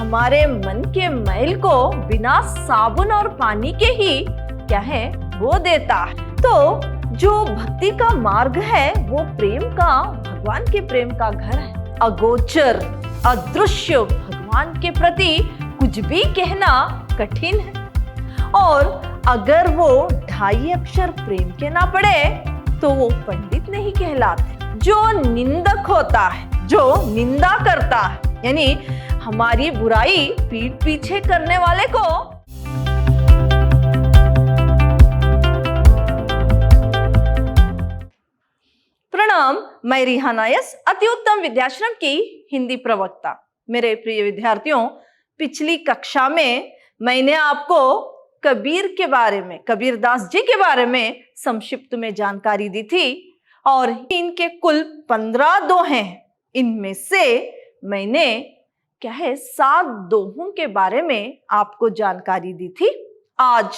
हमारे मन के मैल को बिना साबुन और पानी के ही क्या है वो देता है। तो जो भक्ति का मार्ग है वो प्रेम का, भगवान के प्रेम का घर है। अगोचर अदृश्य भगवान के प्रति कुछ भी कहना कठिन है, और अगर वो 2.5 अक्षर प्रेम के ना पढ़े तो वो पंडित नहीं कहलाते। जो निंदक होता है, जो निंदा करता है, यानी हमारी बुराई पीठ पीछे करने वाले को प्रणाम। मैं रिहाना यस, अति उत्तम विद्याश्रम की हिंदी प्रवक्ता। मेरे प्रिय विद्यार्थियों, पिछली कक्षा में मैंने आपको कबीर के बारे में, कबीरदास जी के बारे में संक्षिप्त में जानकारी दी थी, और इनके कुल 15 दोहे हैं। इनमें से मैंने क्या है 7 दोहों के बारे में आपको जानकारी दी थी। आज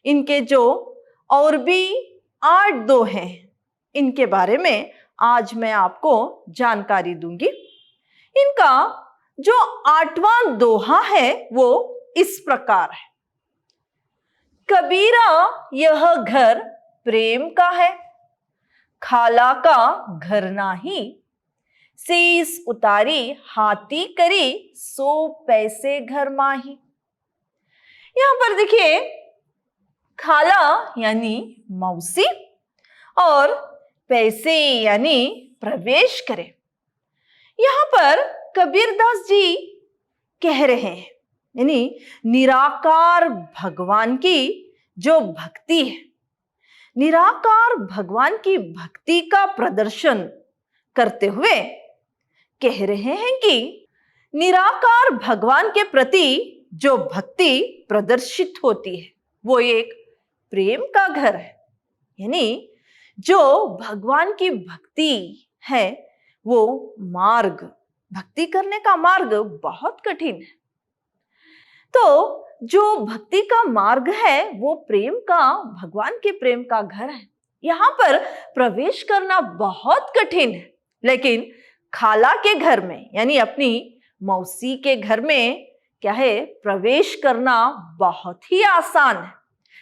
इनके जो और भी 8 दोहे हैं, इनके बारे में आज मैं आपको जानकारी दूंगी। इनका जो 8वां दोहा है वो इस प्रकार है। कबीरा यह घर प्रेम का है, खाला का घर नाही, शीस उतारी हाथी करी, 100 पैसे घर माही। यहां पर देखिए, खाला यानी मौसी और पैसे यानी प्रवेश करे। यहां पर कबीरदास जी कह रहे हैं, यानी निराकार भगवान की जो भक्ति है, निराकार भगवान की भक्ति का प्रदर्शन करते हुए कह रहे हैं कि निराकार भगवान के प्रति जो भक्ति प्रदर्शित होती है वो एक प्रेम का घर है। यानी जो भगवान की भक्ति है वो मार्ग, भक्ति करने का मार्ग बहुत कठिन है। तो जो भक्ति का मार्ग है वो प्रेम का, भगवान के प्रेम का घर है। यहाँ पर प्रवेश करना बहुत कठिन है, लेकिन खाला के घर में यानी अपनी मौसी के घर में क्या है प्रवेश करना बहुत ही आसान है।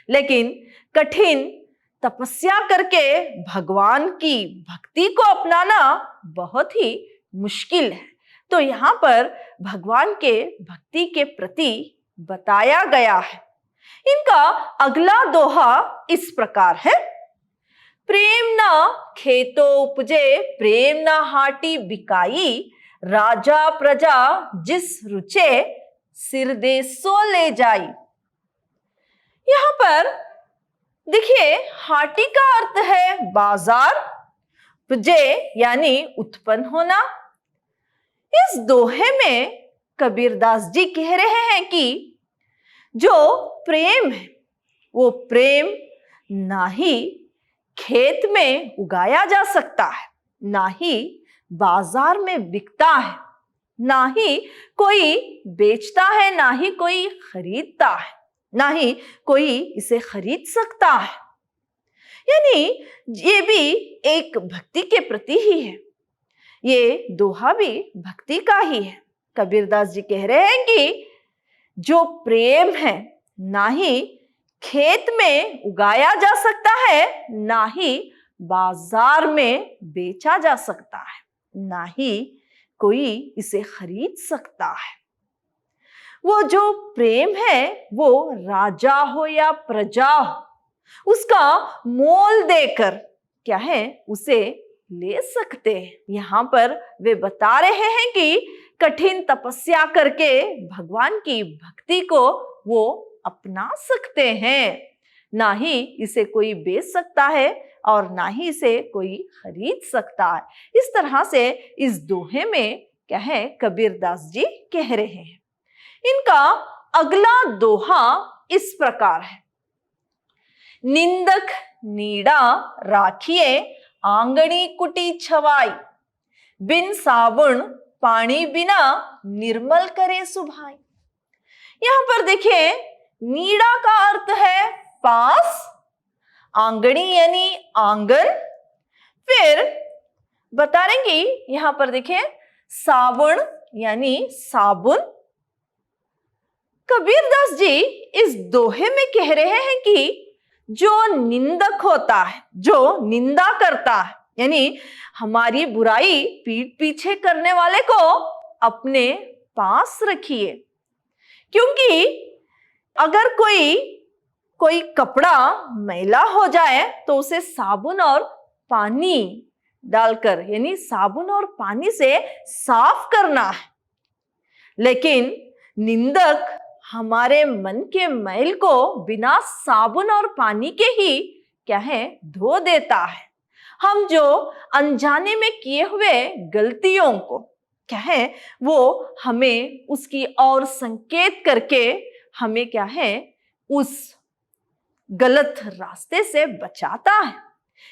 लेकिन कठिन तपस्या करके भगवान की भक्ति को अपनाना बहुत ही मुश्किल है। तो यहाँ पर भगवान के भक्ति के प्रति बताया गया है। इनका अगला दोहा इस प्रकार है। प्रेम ना खेतो उपजे, प्रेम ना हाटी बिकाई, राजा प्रजा जिस रुचे, सिर दे सो ले जाई। यहां पर देखिए, हाटी का अर्थ है बाजार, उपजे यानी उत्पन्न होना। इस दोहे में कबीरदास जी कह रहे हैं कि जो प्रेम है वो प्रेम ना ही खेत में उगाया जा सकता है, ना ही बाजार में बिकता है, ना ही कोई बेचता है, ना ही कोई खरीदता है, ना ही कोई इसे खरीद सकता है। यानी ये भी एक भक्ति के प्रति ही है। ये दोहा भी भक्ति का ही है। कबीरदास जी कह रहे हैं कि जो प्रेम है ना ही खेत में उगाया जा सकता है, ना ही बाजार में बेचा जा सकता है, ना ही कोई इसे खरीद सकता है। वो जो प्रेम है वो राजा हो या प्रजा हो, उसका मोल देकर क्या है उसे ले सकते हैं। यहाँ पर वे बता रहे हैं कि कठिन तपस्या करके भगवान की भक्ति को वो अपना सकते हैं। ना ही इसे कोई बेच सकता है और ना ही इसे कोई खरीद सकता है। इस तरह से इस दोहे में क्या है कबीरदास जी कह रहे हैं। इनका अगला दोहा इस प्रकार है। निंदक नीड़ा राखिए, आंगणी कुटी छवाई, बिन साबुन पानी बिना, निर्मल करे सुभाई। यहां पर देखिए, नीड़ा का अर्थ है पास, आंगणी यानी आंगन, फिर बता रहे कि यहां पर देखिए साबुन यानी साबुन, कबीरदास जी इस दोहे में कह रहे हैं कि जो निंदक होता है, जो निंदा करता है, यानी हमारी बुराई पीठ पीछे करने वाले को अपने पास रखिए। क्योंकि अगर कोई कपड़ा मैला हो जाए तो उसे साबुन और पानी डालकर, यानी साबुन और पानी से साफ करना है। लेकिन निंदक हमारे मन के मैल को बिना साबुन और पानी के ही क्या है, धो देता है। हम जो अनजाने में किए हुए गलतियों को क्या है, वो हमें उसकी ओर संकेत करके हमें क्या है, उस गलत रास्ते से बचाता है।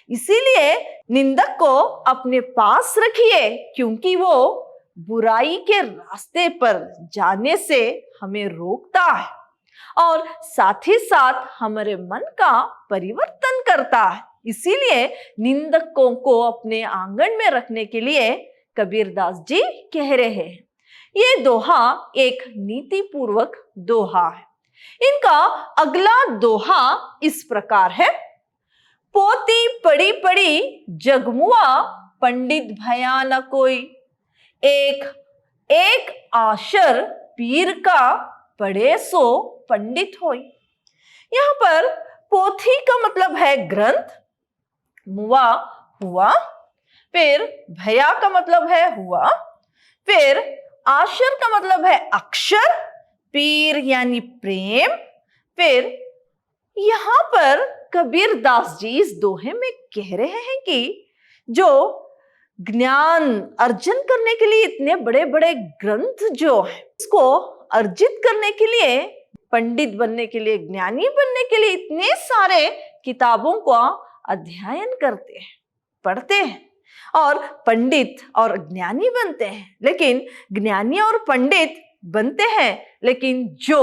इसीलिए निंदक को अपने पास रखिए, क्योंकि वो बुराई के रास्ते पर जाने से हमें रोकता है और साथ ही साथ हमारे मन का परिवर्तन करता है। इसीलिए निंदकों को अपने आंगन में रखने के लिए कबीरदास जी कह रहे हैं। ये दोहा एक नीतिपूर्वक दोहा है। इनका अगला दोहा इस प्रकार है। पोती पड़ी पड़ी जगमुआ, पंडित भया न कोई, एक एक आशर पीर का, पढ़े सो पंडित होई। यहां पर पोथी का मतलब है ग्रंथ, मुआ हुआ, फिर भया का मतलब है हुआ, फिर आशर का मतलब है अक्षर, पीर यानी प्रेम। फिर यहां पर कबीरदास जी इस दोहे में कह रहे हैं कि जो ज्ञान अर्जन करने के लिए इतने बड़े बड़े ग्रंथ जो है, इसको अर्जित करने के लिए, पंडित बनने के लिए, ज्ञानी बनने के लिए इतने सारे किताबों का अध्ययन करते हैं, पढ़ते हैं और पंडित और ज्ञानी बनते हैं। लेकिन ज्ञानी और पंडित बनते हैं, लेकिन जो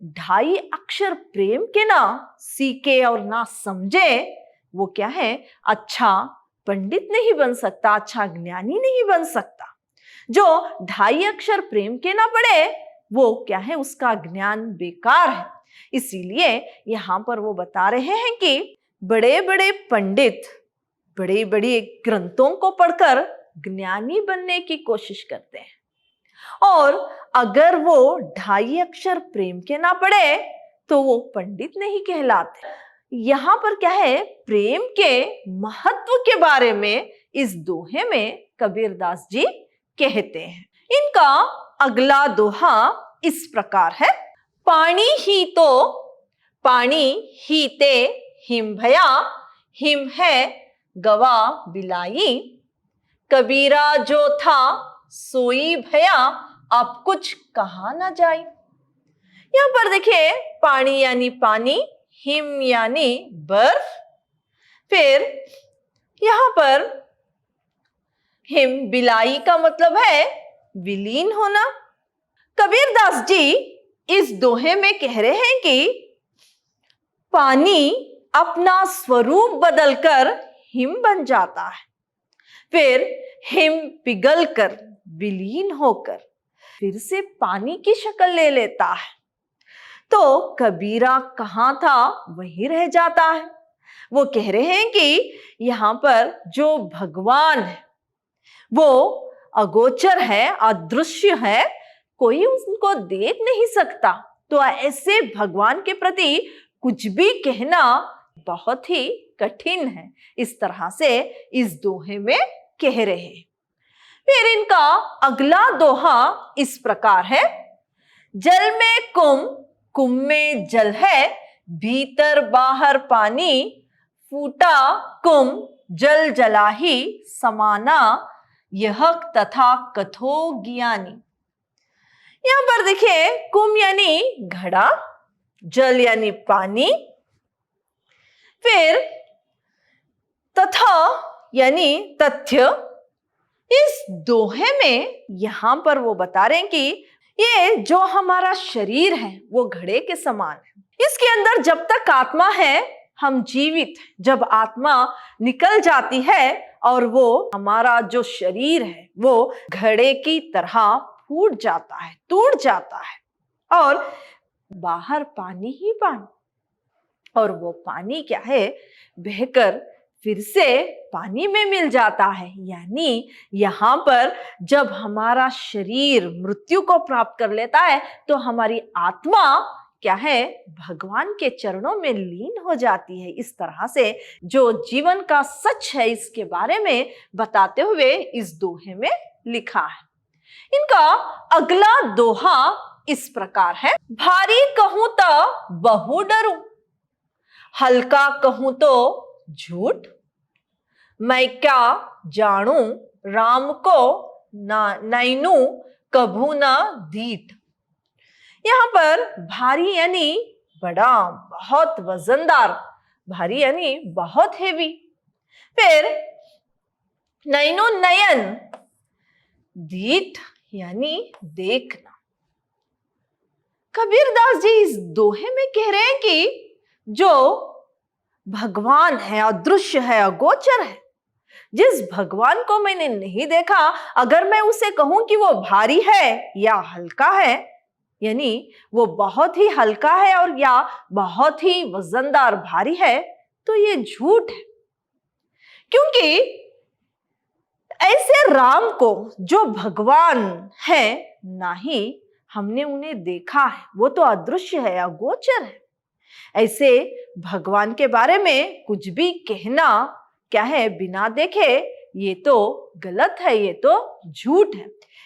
2.5 अक्षर प्रेम के ना सीखे और ना समझे, वो क्या है, अच्छा पंडित नहीं बन सकता, अच्छा ज्ञानी नहीं बन सकता। जो 2.5 अक्षर प्रेम के ना पढ़े, वो क्या है, उसका ज्ञान बेकार है। इसीलिए यहां पर वो बता रहे हैं कि बड़े बड़े पंडित बड़े बड़े ग्रंथों को पढ़कर ज्ञानी बनने की कोशिश करते हैं, और अगर वो 2.5 अक्षर प्रेम के ना पढ़े तो वो पंडित नहीं कहलाते। यहां पर क्या है, प्रेम के महत्व के बारे में इस दोहे में कबीरदास जी कहते हैं। इनका अगला दोहा इस प्रकार है। पानी ही ते हिम भया, हिम है गवा बिलाई, कबीरा जो था सोई भया, अब कुछ कहा ना जाए। यहां पर देखिए, पानी यानी पानी, हिम यानी बर्फ, फिर यहां पर हिम बिलाई का मतलब है विलीन होना। कबीरदास जी इस दोहे में कह रहे हैं कि पानी अपना स्वरूप बदलकर हिम बन जाता है, फिर हिम पिघलकर विलीन होकर फिर से पानी की शक्ल ले लेता है। तो कबीरा कहां था वहीं रह जाता है। वो कह रहे हैं कि यहां पर जो भगवान है वो अगोचर है, अदृश्य है, कोई उनको देख नहीं सकता। तो ऐसे भगवान के प्रति कुछ भी कहना बहुत ही कठिन है। इस तरह से इस दोहे में कह रहे हैं। फिर इनका अगला दोहा इस प्रकार है। जल में कुम में जल है, भीतर बाहर पानी, फूटा कुम जल जलाही, समाना यह तथा कथो ज्ञानी। यहां पर देखिए, कुम यानी घड़ा, जल यानी पानी, फिर तथा यानी तथ्य। इस दोहे में यहां पर वो बता रहे हैं कि ये जो हमारा शरीर है वो घड़े के समान है। इसके अंदर जब तक आत्मा है हम जीवित हैं। जब आत्मा निकल जाती है और वो हमारा जो शरीर है वो घड़े की तरह फूट जाता है, टूट जाता है, और बाहर पानी ही पानी, और वो पानी क्या है, बहकर फिर से पानी में मिल जाता है। यानी यहाँ पर जब हमारा शरीर मृत्यु को प्राप्त कर लेता है तो हमारी आत्मा क्या है, भगवान के चरणों में लीन हो जाती है। इस तरह से जो जीवन का सच है इसके बारे में बताते हुए इस दोहे में लिखा है। इनका अगला दोहा इस प्रकार है, भारी कहूं तो बहु डरूं, हल्का कहूं तो झूठ, मैं क्या जानूं राम को नैनू कभू न दीठ। यहां पर भारी यानी बड़ा, बहुत वजनदार, भारी यानी बहुत हेवी। फिर नैनो नयन, दीठ यानी देखना। कबीरदास जी इस दोहे में कह रहे हैं कि जो भगवान है, अदृश्य है, अगोचर है, जिस भगवान को मैंने नहीं देखा, अगर मैं उसे कहूं कि वो भारी है या हल्का है, यानी वो बहुत ही हल्का है और या बहुत ही वजनदार भारी है, तो ये झूठ है। क्योंकि ऐसे राम को जो भगवान है, ना ही हमने उन्हें देखा है, वो तो अदृश्य है, अगोचर है। ऐसे भगवान के बारे में कुछ भी कहना क्या है, बिना देखे, ये तो गलत है, ये तो झूठ है।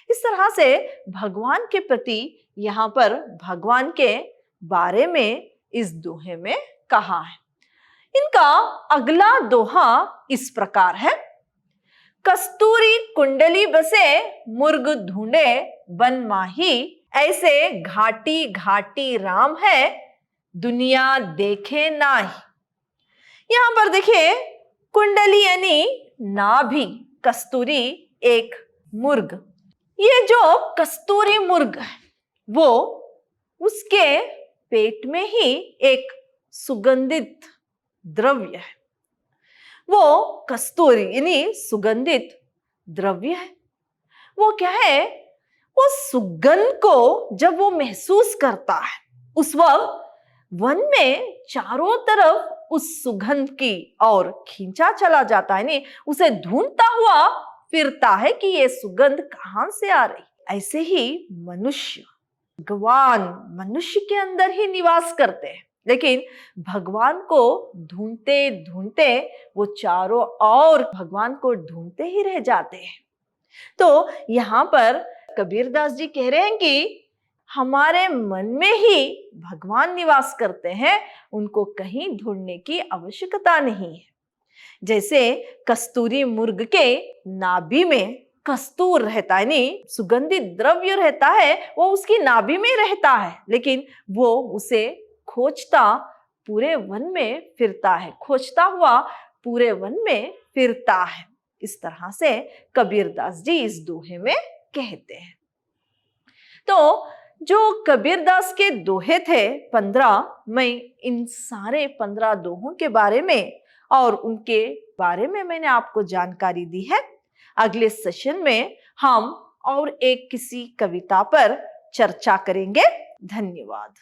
इस तरह से भगवान के प्रति यहाँ पर भगवान के बारे में इस दोहे में कहा है। इनका अगला दोहा इस प्रकार है, कस्तूरी कुंडली बसे मुर्ग ढूंढे बन माही, ऐसे घाटी घाटी राम है दुनिया देखे नाही। यहां पर देखिए, कुंडली यानी नाभि, कस्तूरी एक मुर्ग। ये जो कस्तूरी मुर्ग है वो उसके पेट में ही एक सुगंधित द्रव्य है। वो कस्तूरी यानी सुगंधित द्रव्य है। वो क्या है, वो सुगंध को जब वो महसूस करता है, उस वक्त वन में चारों तरफ उस सुगंध की ओर खींचा चला जाता है, नहीं उसे ढूंढता हुआ फिरता है कि ये सुगंध कहां से आ रही। ऐसे ही मनुष्य, भगवान मनुष्य के अंदर ही निवास करते हैं, लेकिन भगवान को ढूंढते ढूंढते वो चारों ओर भगवान को ढूंढते ही रह जाते हैं। तो यहाँ पर कबीरदास जी कह रहे हैं कि हमारे मन में ही भगवान निवास करते हैं, उनको कहीं ढूंढने की आवश्यकता नहीं है। जैसे कस्तूरी मुर्ग के नाभि में कस्तूर रहता है, नहीं सुगंधित द्रव्य रहता है, वो उसकी नाभि में रहता है, लेकिन वो उसे खोजता पूरे वन में फिरता है, खोजता हुआ पूरे वन में फिरता है। इस तरह से कबीरदास जी इस दोहे में कहते हैं। तो जो कबीरदास के दोहे थे 15, मैं इन सारे 15 दोहों के बारे में और उनके बारे में मैंने आपको जानकारी दी है। अगले सेशन में हम और एक किसी कविता पर चर्चा करेंगे। धन्यवाद।